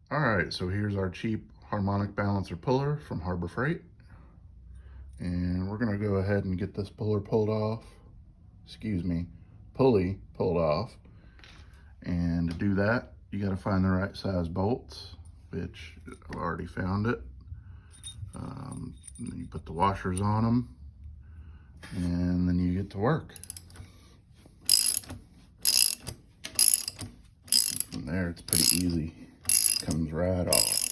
All right, so here's our cheap harmonic balancer puller from Harbor Freight. And we're gonna go ahead and get this puller pulled off. Excuse me, pulley pulled off. And to do that, you gotta find the right size bolts, which I've already found it. And then you put the washers on them, and then you get to work. From there, it's pretty easy. Comes right off.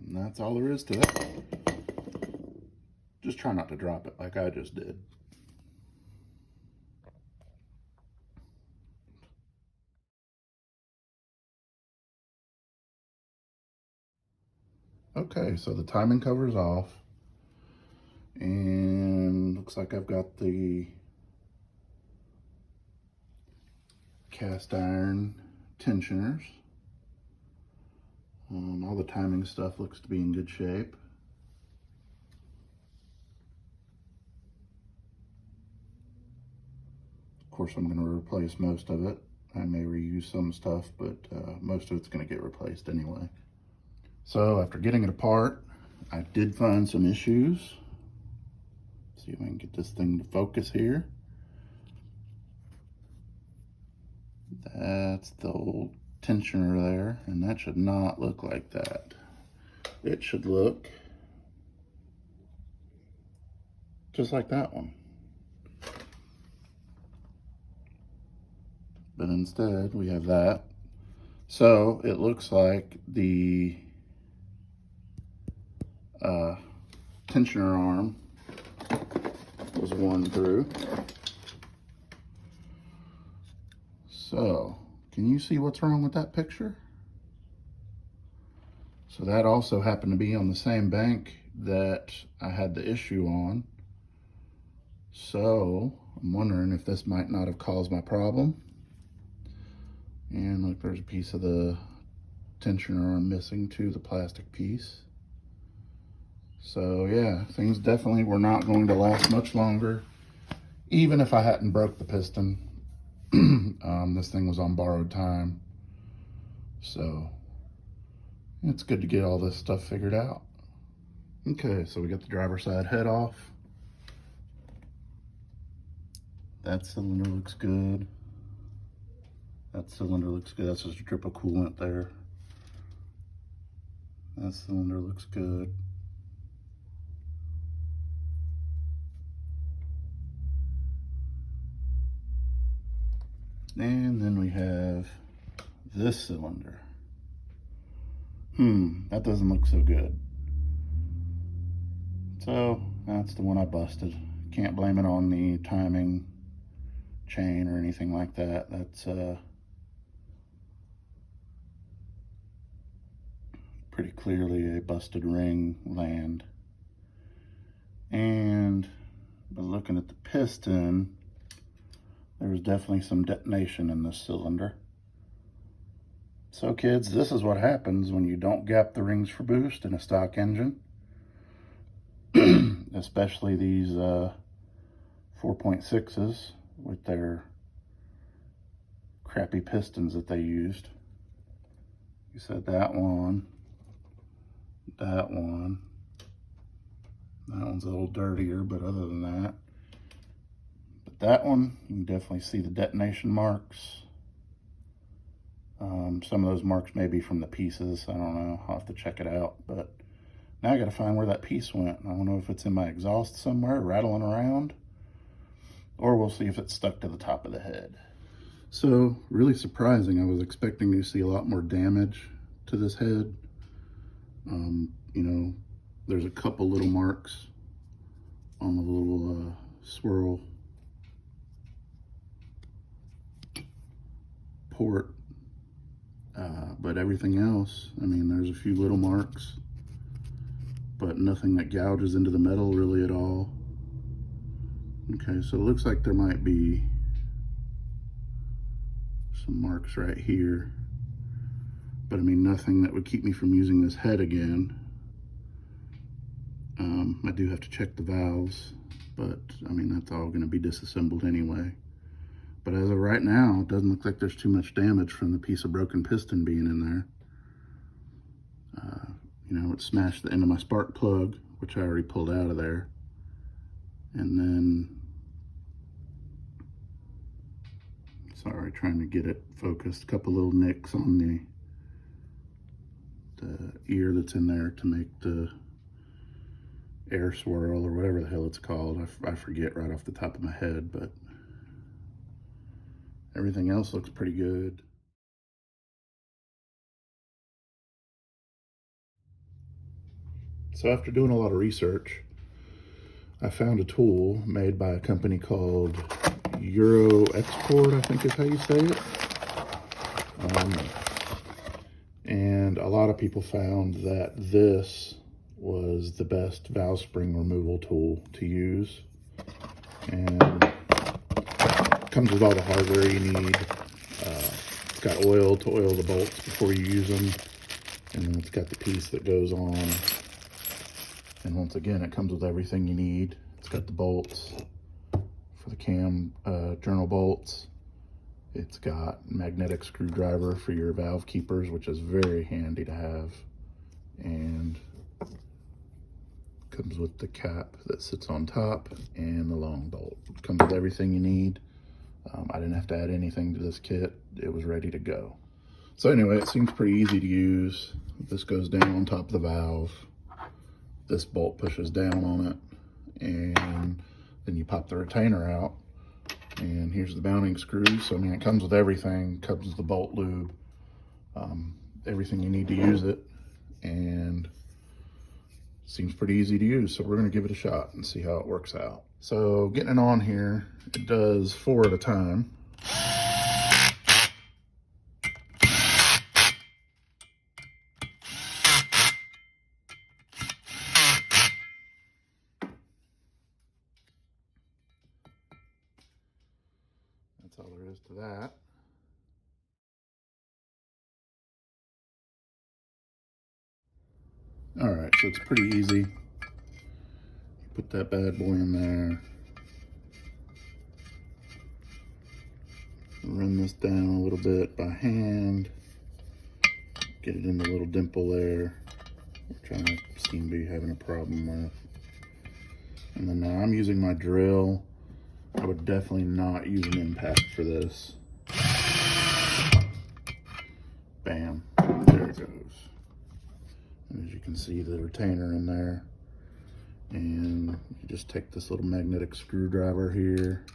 And that's all there is to that. Just try not to drop it like I just did. Okay, so the timing cover's off. And looks like I've got the cast iron tensioners. All the timing stuff looks to be in good shape. Of course, I'm going to replace most of it. I may reuse some stuff, but most of it's going to get replaced anyway. So after getting it apart, I did find some issues. See if I can get this thing to focus here. That's the old tensioner there, and that should not look like that. It should look just like that one. But instead we have that. So it looks like the tensioner arm was worn through. So can you see what's wrong with that picture? So that also happened to be on the same bank that I had the issue on. So I'm wondering if this might not have caused my problem. And look, there's a piece of the tensioner arm missing too, the plastic piece. So yeah, things definitely were not going to last much longer, even if I hadn't broke the piston. This thing was on borrowed time. So it's good to get all this stuff figured out. Okay, so we got the driver's side head off. That cylinder looks good. That cylinder looks good. That's just a drip of coolant there. That cylinder looks good. And then we have this cylinder. That doesn't look so good. So that's the one I busted. Can't blame it on the timing chain or anything like that. That's pretty clearly a busted ring land. And by looking at the piston, there was definitely some detonation in this cylinder. So kids, this is what happens when you don't gap the rings for boost in a stock engine. Especially these 4.6s with their crappy pistons that they used. You said that one, that one. That one's a little dirtier, but other than that. But that one, you can definitely see the detonation marks. Some of those marks may be from the pieces. I don't know. I'll have to check it out. But now I got to find where that piece went. I don't know if it's in my exhaust somewhere, rattling around, or we'll see if it's stuck to the top of the head. So, really surprising. I was expecting to see a lot more damage to this head. You know, there's a couple little marks on the little swirl port. But everything else, I mean, there's a few little marks, but nothing that gouges into the metal really at all. Okay, so it looks like there might be some marks right here, but I mean, nothing that would keep me from using this head again. I do have to check the valves, but I mean, that's all going to be disassembled anyway. But as of right now, it doesn't look like there's too much damage from the piece of broken piston being in there. You know, it smashed the end of my spark plug, which I already pulled out of there. And then, sorry, trying to get it focused, a couple little nicks on the ear that's in there to make the air swirl, or whatever the hell it's called. I forget right off the top of my head, but everything else looks pretty good. So after doing a lot of research, I found a tool made by a company called Euro Export, I think is how you say it. And a lot of people found that this was the best valve spring removal tool to use. And it comes with all the hardware you need. It's got oil to oil the bolts before you use them. And then it's got the piece that goes on. And once again, it comes with everything you need. It's got the bolts for the cam journal bolts. It's got magnetic screwdriver for your valve keepers, which is very handy to have. And comes with the cap that sits on top and the long bolt. It comes with everything you need. I didn't have to add anything to this kit. It was ready to go. So anyway, it seems pretty easy to use. This goes down on top of the valve. This bolt pushes down on it, and then you pop the retainer out, and here's the mounting screws. So I mean, it comes with everything. Comes with the bolt lube, everything you need to use it, and seems pretty easy to use. So we're going to give it a shot and see how it works out. So getting it on here, it does 4 at a time. That's all there is to that. All right, so it's pretty easy. Put that bad boy in there. Run this down a little bit by hand. Get it in the little dimple there, which I seem to be having a problem with. And then now I'm using my drill. I would definitely not use an impact for this. Bam, there it goes. And as you can see, the retainer in there. And you just take this little magnetic screwdriver here,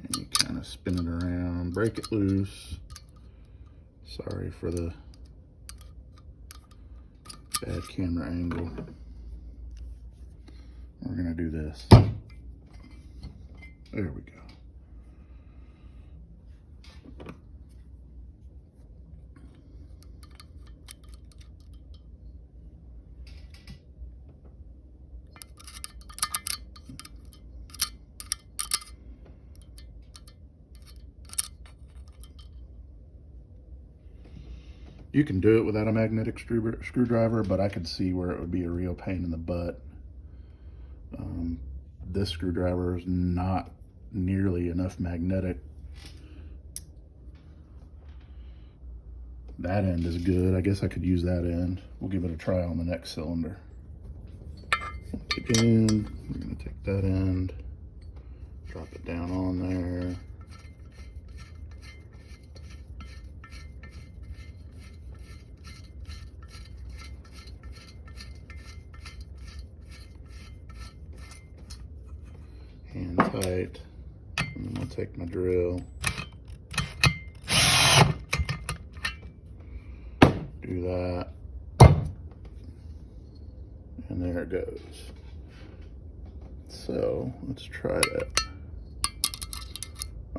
and you kind of spin it around, break it loose. Sorry for the bad camera angle. We're gonna do this. There we go. You can do it without a magnetic screwdriver, but I could see where it would be a real pain in the butt. This screwdriver is not nearly enough magnetic. That end is good. I guess I could use that end. We'll give it a try on the next cylinder. Again, we're gonna take that end, drop it down on there. Hand tight, and then I'll take my drill, do that, and there it goes. So let's try that.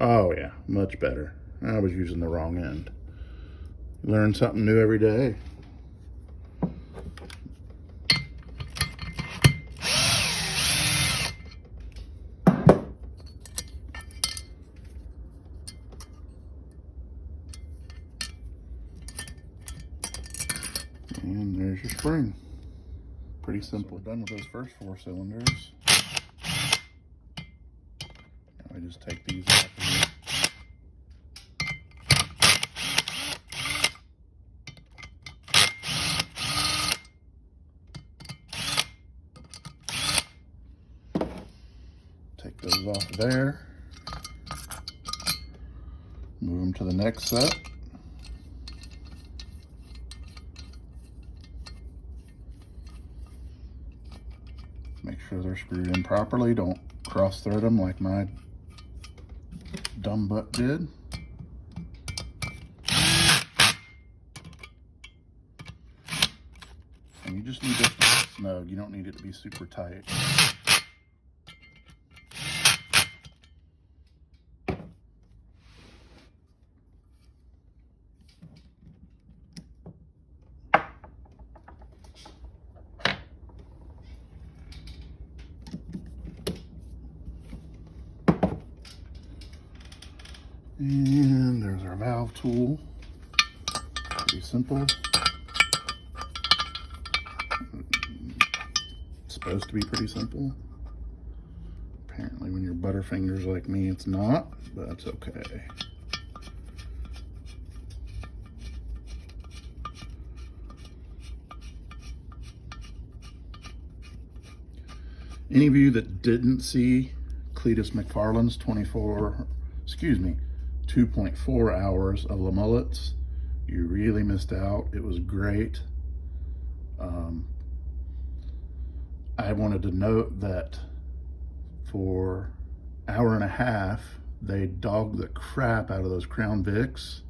Oh yeah, much better. I was using the wrong end. Learn something new every day. And there's your spring. Pretty simple. So we're done with those first 4 cylinders. Now we just take these out here. Take those off of there. Move them to the next set. Make sure they're screwed in properly. Don't cross thread them like my dumb butt did. And you just need this to be snug. You don't need it to be super tight. And there's our valve tool. Pretty simple. It's supposed to be pretty simple. Apparently when you're butterfingers like me, it's not, but that's okay. Any of you that didn't see Cletus McFarland's 2.4 hours of La Mullets, you really missed out. It was great. I wanted to note that for an hour and a half, they dogged the crap out of those Crown Vics,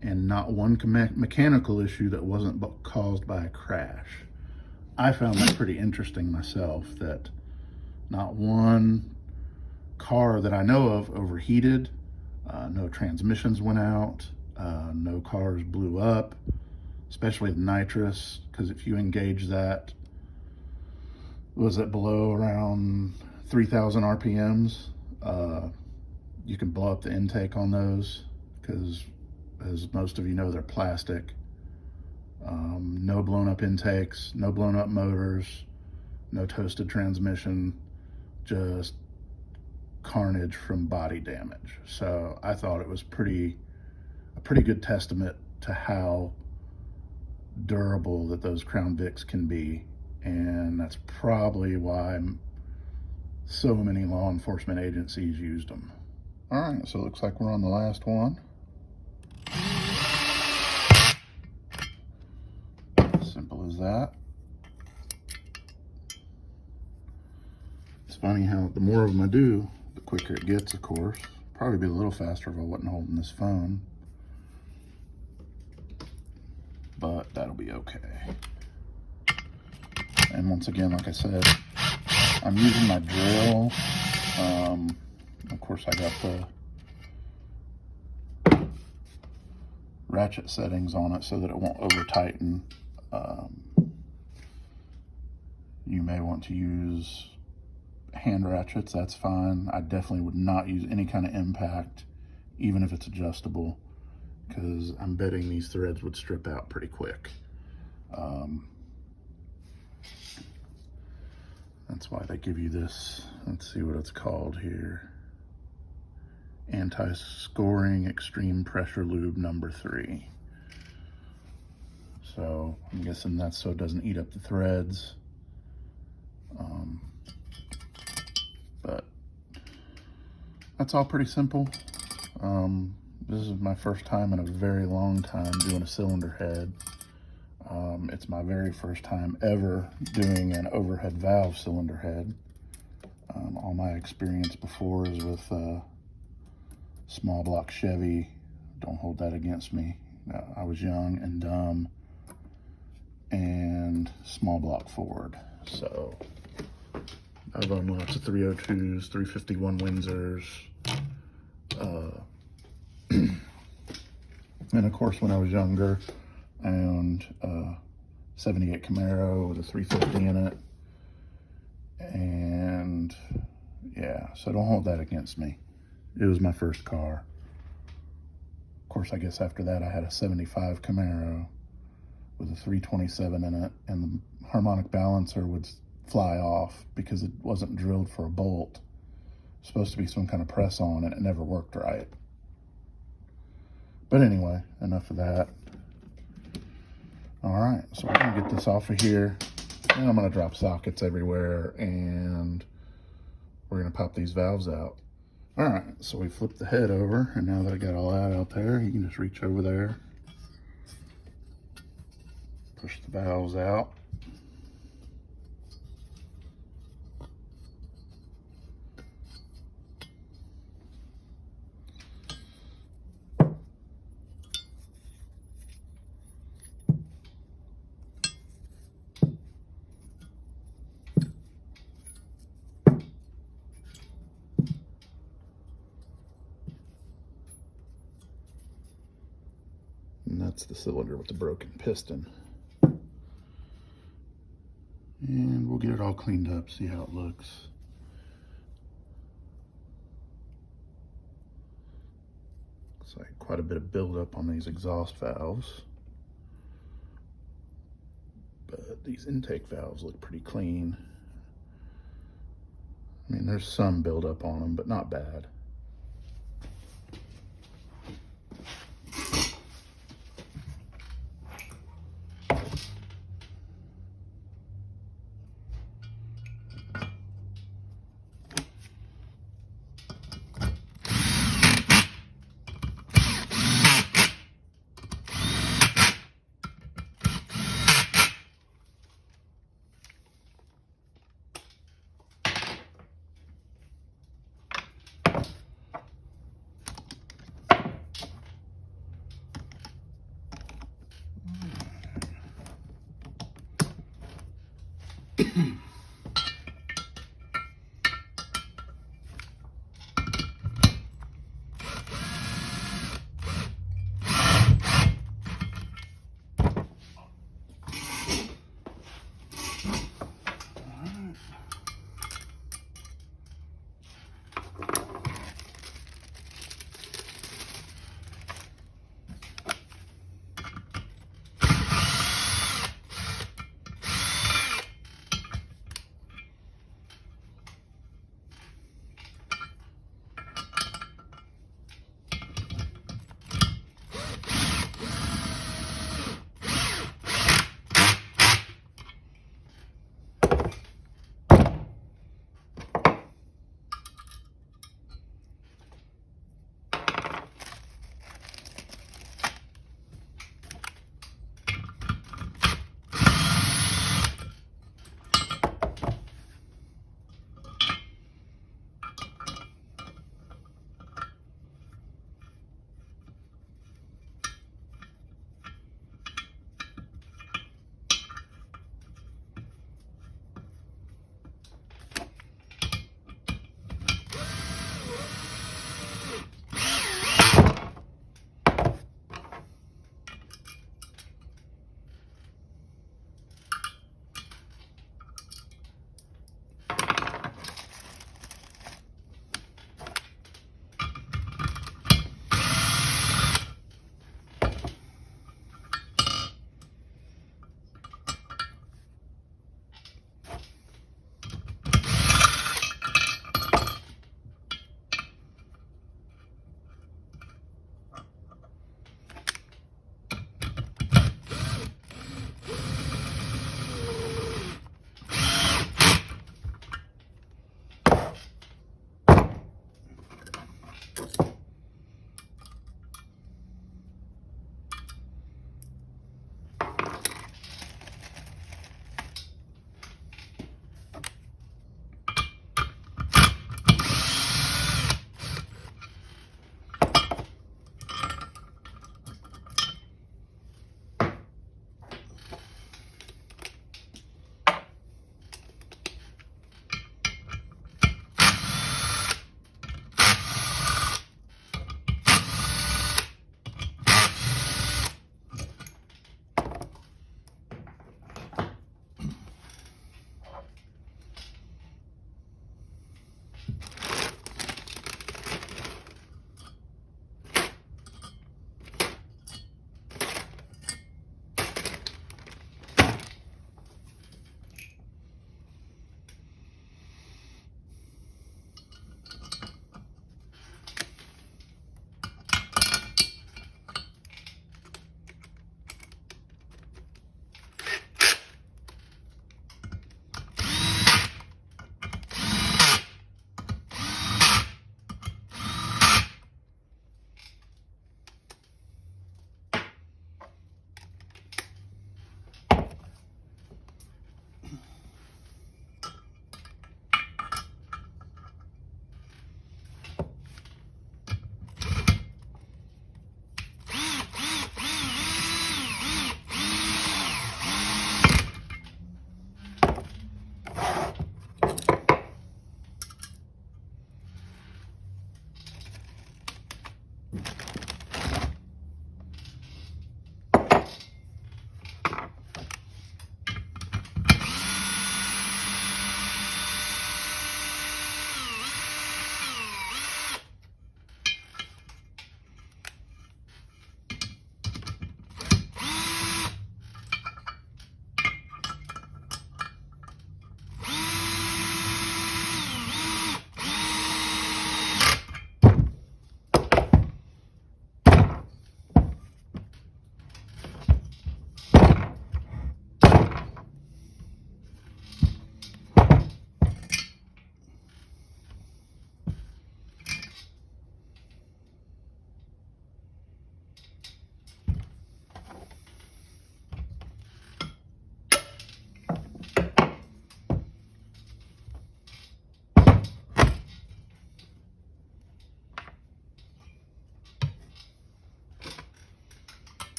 and not one mechanical issue that wasn't caused by a crash. I found that pretty interesting myself, that not one car that I know of overheated, no transmissions went out, no cars blew up, especially the nitrous, because if you engage that, was it below around 3,000 RPMs, you can blow up the intake on those, because as most of you know, they're plastic. No blown up intakes, no blown up motors, no toasted transmission, just carnage from body damage. So I thought it was a pretty good testament to how durable that those Crown Vics can be, and that's probably why so many law enforcement agencies used them. All right, so it looks like we're on the last one. Simple as that. It's funny how the more of them I do, the quicker it gets, of course. Probably be a little faster if I wasn't holding this phone, but that'll be okay. And once again, like I said, I'm using my drill. Of course, I got the ratchet settings on it so that it won't over tighten. You may want to use hand ratchets, that's fine. I definitely would not use any kind of impact, even if it's adjustable, because I'm betting these threads would strip out pretty quick. That's why they give you this, let's see what it's called here. Anti-scoring extreme pressure lube number 3. So I'm guessing that's so it doesn't eat up the threads. But that's all pretty simple. This is my first time in a very long time doing a cylinder head. It's my very first time ever doing an overhead valve cylinder head. All my experience before is with small block Chevy. Don't hold that against me. I was young and dumb, and small block Ford. So I've owned lots of 302s, 351 Windsors, and of course when I was younger, I owned a 78 Camaro with a 350 in it, and yeah, so don't hold that against me. It was my first car. Of course, I guess after that I had a 75 Camaro, with a 327 in it, and the harmonic balancer would fly off because it wasn't drilled for a bolt. It's supposed to be some kind of press on, and it never worked right. But anyway, enough of that. All right, so we're gonna get this off of here, and I'm gonna drop sockets everywhere, and we're gonna pop these valves out. All right, so we flipped the head over, and now that I got all that out there, you can just reach over there, push the valves out. And that's the cylinder with the broken piston. And we'll get it all cleaned up, see how it looks. Looks like quite a bit of buildup on these exhaust valves. But these intake valves look pretty clean. I mean, there's some buildup on them, but not bad.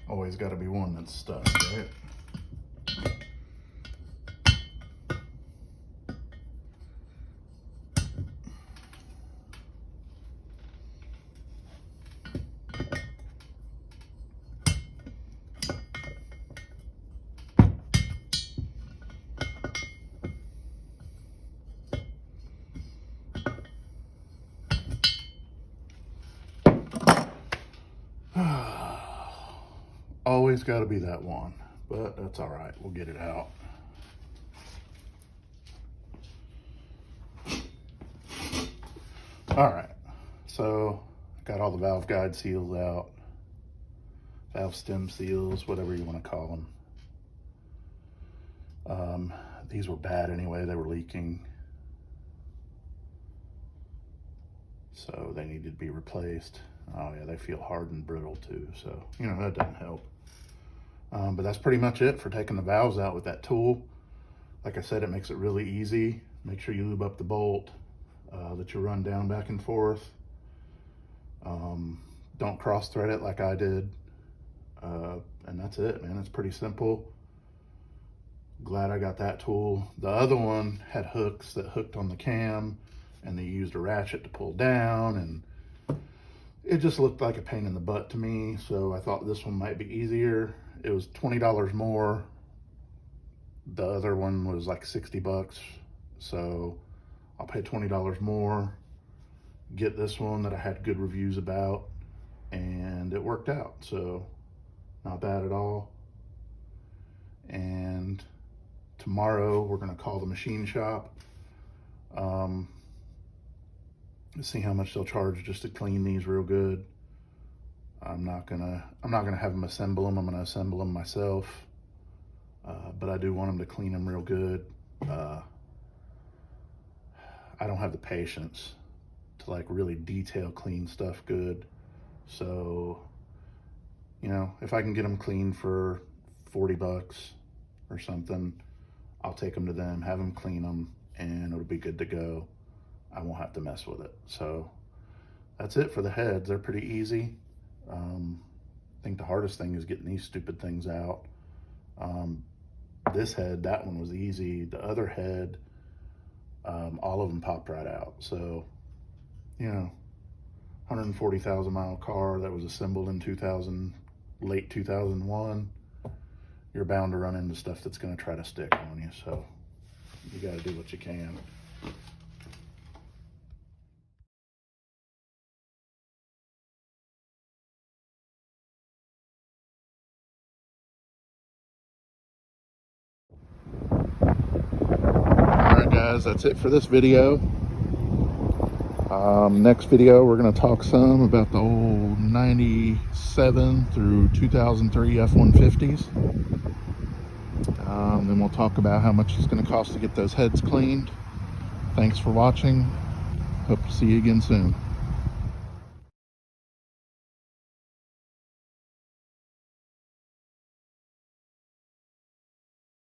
Always got to be one that's stuck, right? Always got to be that one, but that's all right. We'll get it out. All right, so got all the valve guide seals out, valve stem seals, whatever you want to call them. These were bad anyway. They were leaking, so they needed to be replaced. Oh yeah, they feel hard and brittle too, so you know that doesn't help. But that's pretty much it for taking the valves out with that tool. Like I said, it makes it really easy. Make sure you lube up the bolt that you run down back and forth. Don't cross thread it like I did. And that's it, man. It's pretty simple. Glad I got that tool. The other one had hooks that hooked on the cam, and they used a ratchet to pull down, and it just looked like a pain in the butt to me. So I thought this one might be easier. It was $20 more. The other one was like 60 bucks. So I'll pay $20 more, get this one that I had good reviews about, and it worked out. So not bad at all. And tomorrow we're gonna call the machine shop, see how much they'll charge just to clean these real good. I'm not gonna have them assemble them. I'm gonna assemble them myself, but I do want them to clean them real good. I don't have the patience to like really detail clean stuff good. So, you know, if I can get them clean for 40 bucks or something, I'll take them to them, have them clean them, and it'll be good to go. I won't have to mess with it. So that's it for the heads. They're pretty easy. I think the hardest thing is getting these stupid things out. This head, that one was easy. The other head, all of them popped right out. So, you know, 140,000 mile car that was assembled in late 2001, you're bound to run into stuff that's going to try to stick on you. So you got to do what you can. Alright guys, that's it for this video. Next video we're going to talk some about the old 97 through 2003 F-150s. Then we'll talk about how much it's going to cost to get those heads cleaned. Thanks for watching. Hope to see you again soon.